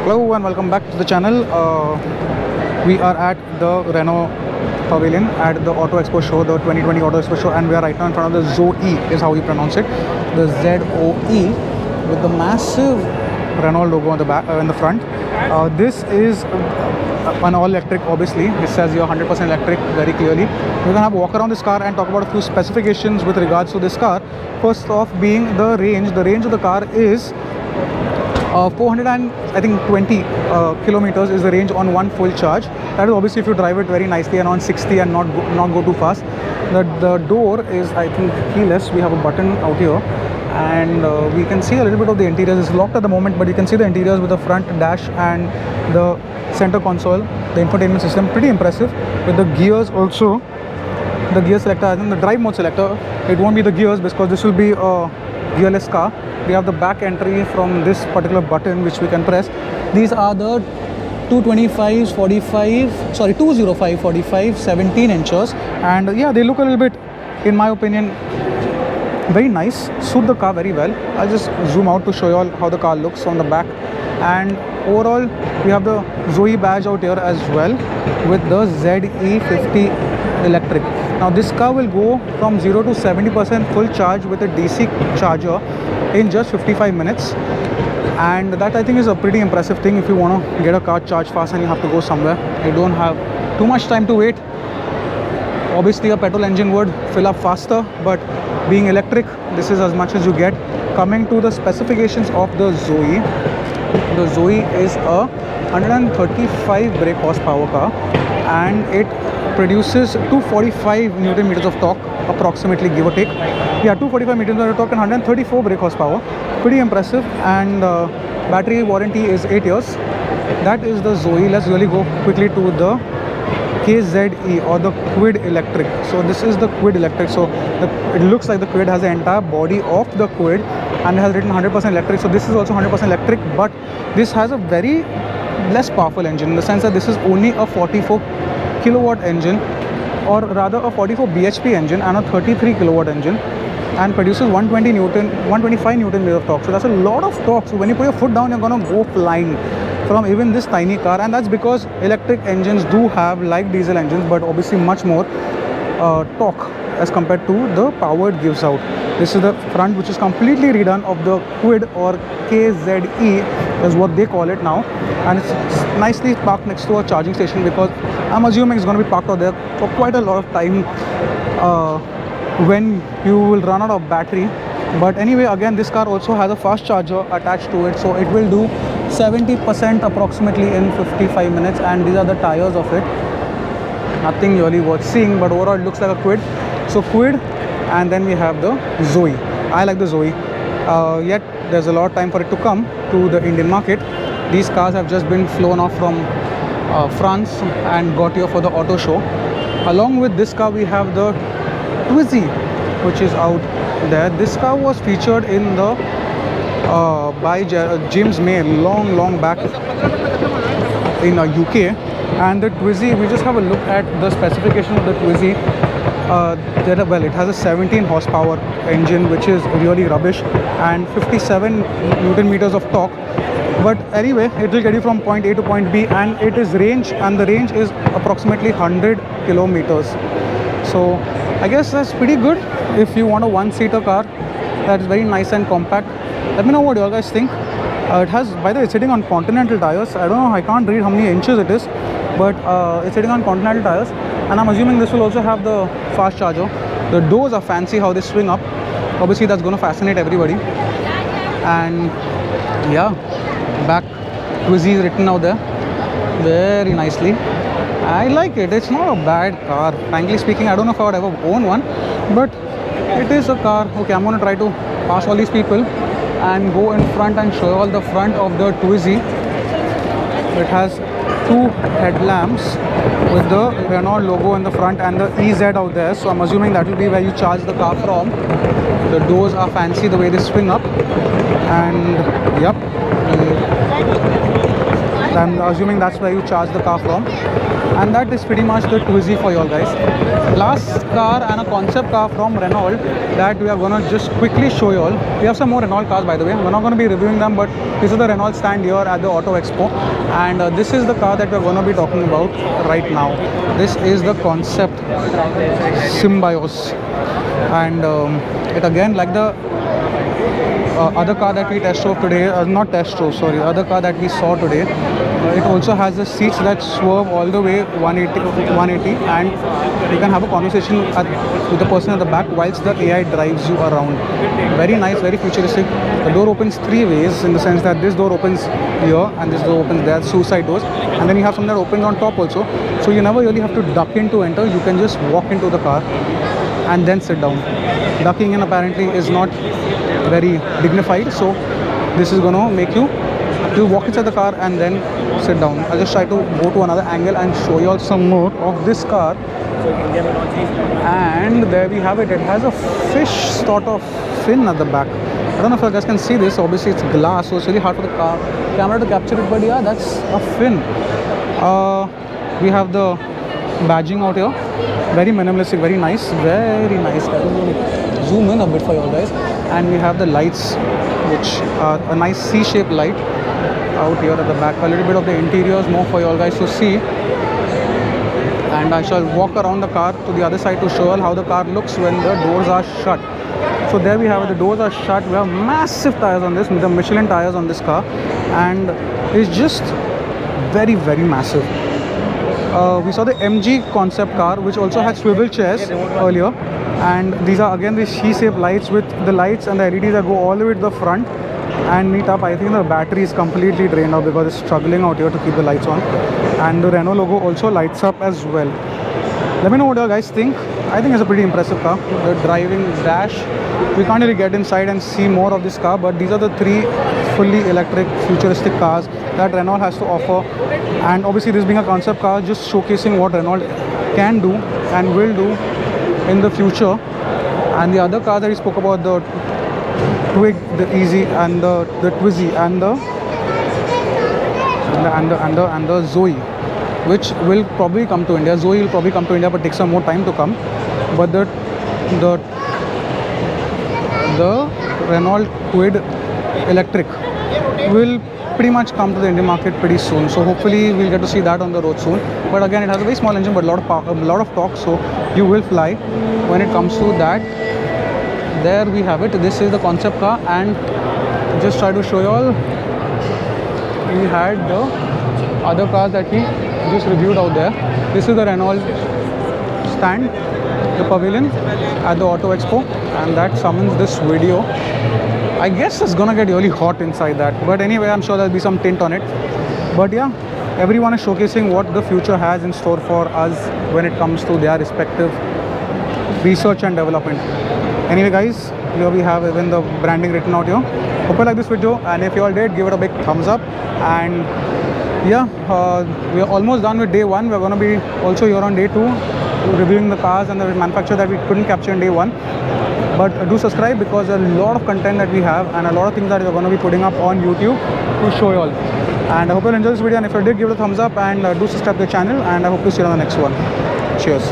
Hello and welcome back to the channel. We are at the Renault Pavilion at the Auto Expo show, the 2020 Auto Expo show, and we are right now in front of the Zoe, is how you pronounce it, the ZOE, with the massive Renault logo on the back, in the front. This is an all-electric, obviously. It says you're 100% electric very clearly. We're gonna have a walk around this car and talk about a few specifications with regards to this car. First off, being the range. The range of the car is 420 kilometers is the range on one full charge. That is obviously if you drive it very nicely and on 60 and not go too fast. The door is, I think, keyless. We have a button out here, and we can see a little bit of the interiors. It's locked at the moment, but you can see the interiors with the front dash and the center console, the infotainment system. Pretty impressive. With the gears also, the gear selector, I think the drive mode selector, it won't be the gears because this will be a gearless car. We have the back entry from this particular button which we can press. These are the 205, 45, 17 inches, and yeah, they look a little bit, in my opinion, very nice, suit the car very well. I'll just zoom out to show you all how the car looks from the back. And overall, we have the Zoe badge out here as well with the ZE50 electric. Now this car will go from 0 to 70% full charge with a DC charger in just 55 minutes, and that I think is a pretty impressive thing. If you want to get a car charged fast and you have to go somewhere, you don't have too much time to wait. Obviously a petrol engine would fill up faster, but being electric, this is as much as you get. Coming to the specifications of the Zoe is a 135 brake horsepower car, and it produces 245 Newton meters of torque, approximately, give or take. Yeah, 245 meters of torque and 134 brake horsepower. Pretty impressive. And battery warranty is 8 years. That is the Zoe. Let's really go quickly to the KZE, or the Kwid electric. So this is the Kwid electric. So it looks like the Kwid has the entire body of the Kwid, and it has written 100% electric. So this is also 100% electric, but this has a very less powerful engine, in the sense that this is only a 44 kilowatt engine, or rather a 44 bhp engine and a 33 kilowatt engine, and produces 125 newton meters of torque. So that's a lot of torque. So when you put your foot down, you're gonna go flying from even this tiny car. And that's because electric engines do have, like diesel engines, but obviously much more torque as compared to the power it gives out. This is the front, which is completely redone, of the Kwid, or KZE is what they call it now, and it's nicely parked next to a charging station, because I'm assuming it's going to be parked out there for quite a lot of time when you will run out of battery. But anyway, again, this car also has a fast charger attached to it, so it will do 70% approximately in 55 minutes. And these are the tires of it. Nothing really worth seeing, but overall it looks like a Kwid. So Kwid, and then we have the Zoe. I like the Zoe. Yet there's a lot of time for it to come to the Indian market. These cars have just been flown off from France and got here for the auto show. Along with this car, we have the Twizy, which is out there. This car was featured in the by James May long back in UK. And the Twizy, we just have a look at the specification of the Twizy. Well, it has a 17 horsepower engine, which is really rubbish, and 57 Newton meters of torque. But anyway, it will get you from point A to point B, and it is range, and the range is approximately 100 kilometers. So I guess that's pretty good if you want a one-seater car that is very nice and compact. Let me know what you guys think. It has, by the way, it's sitting on Continental tires. I don't know, I can't read how many inches it is, but it's sitting on Continental tires, and I'm assuming this will also have the fast charger. The doors are fancy, how they swing up. Obviously that's going to fascinate everybody. And yeah, back Twizy is written out there very nicely. I like it. It's not a bad car, frankly speaking. I don't know if I would ever own one, but it is a car. Okay, I'm going to try to pass all these people and go in front and show you all the front of the Twizy. It has two headlamps with the Renault logo in the front and the EZ out there, so I'm assuming that will be where you charge the car from. The doors are fancy, the way they swing up, and yep, I'm assuming that's where you charge the car from. And that is pretty much the Twizy for you all guys. Last car and a concept car from Renault that we are gonna just quickly show you all. We have some more Renault cars, by the way. We're not gonna be reviewing them, but this is the Renault stand here at the Auto Expo, and this is the car that we're gonna be talking about right now. This is the concept Symbioz, and it again, like the other car that we test drove today, not test drove, sorry, other car that we saw today, it also has the seats that swerve all the way 180, and you can have a conversation with the person at the back whilst the AI drives you around. Very nice, very futuristic. The door opens 3 ways, in the sense that this door opens here and this door opens there, suicide doors, and then you have something that opens on top also, so you never really have to duck in to enter. You can just walk into the car and then sit down. Ducking in apparently is not very dignified, so this is gonna make you walk inside the car and then sit down. I'll just try to go to another angle and show you all some more of this car. And there we have it. It has a fish sort of fin at the back. I don't know if you guys can see this. Obviously it's glass, so it's really hard for the camera to capture it, but yeah, that's a fin. We have the badging out here, very minimalistic, very nice, very nice. Zoom in a bit for you all guys, and we have the lights, which are a nice C-shaped light out here at the back. A little bit of the interiors more for you all guys to see, and I shall walk around the car to the other side to show you how the car looks when the doors are shut. So there we have it, the doors are shut. We have massive tires on this, the Michelin tires on this car, and it's just very, very massive. We saw the MG concept car, which also had swivel chairs earlier, and these are again the C-shaped lights with the lights and the LEDs that go all the way to the front and meet up. I think the battery is completely drained out because it's struggling out here to keep the lights on, and the Renault logo also lights up as well. Let me know what you guys think. I think it's a pretty impressive car. The driving dash, we can't really get inside and see more of this car, but these are the 3 fully electric futuristic cars that Renault has to offer. And obviously this being a concept car, just showcasing what Renault can do and will do in the future. And the other car that we spoke about, the Twig, the Easy, and the Twizy, and the Zoe, which will probably come to India. Zoe will probably come to India, but take some more time to come. But the Renault Kwid Electric will pretty much come to the Indian market pretty soon. So hopefully we'll get to see that on the road soon. But again, it has a very small engine, but a lot of torque, so you will fly when it comes to that. There we have it. This is the concept car, and just try to show you all. We had the other cars that we just reviewed out there. This is the Renault stand, the pavilion at the Auto Expo, and that summons this video. I guess it's gonna get really hot inside that, but anyway, I'm sure there'll be some tint on it. But yeah, everyone is showcasing what the future has in store for us when it comes to their respective research and development. Anyway guys, here we have even the branding written out here. Hope you like this video, and if you all did, give it a big thumbs up. And yeah, we are almost done with day 1. We're going to be also here on day 2, reviewing the cars and the manufacturer that we couldn't capture in day 1. But do subscribe, because a lot of content that we have and a lot of things that we're going to be putting up on YouTube to show you all. And I hope you'll enjoy this video, and if you did, give it a thumbs up, and do subscribe to the channel, and I hope to see you on the next one. Cheers.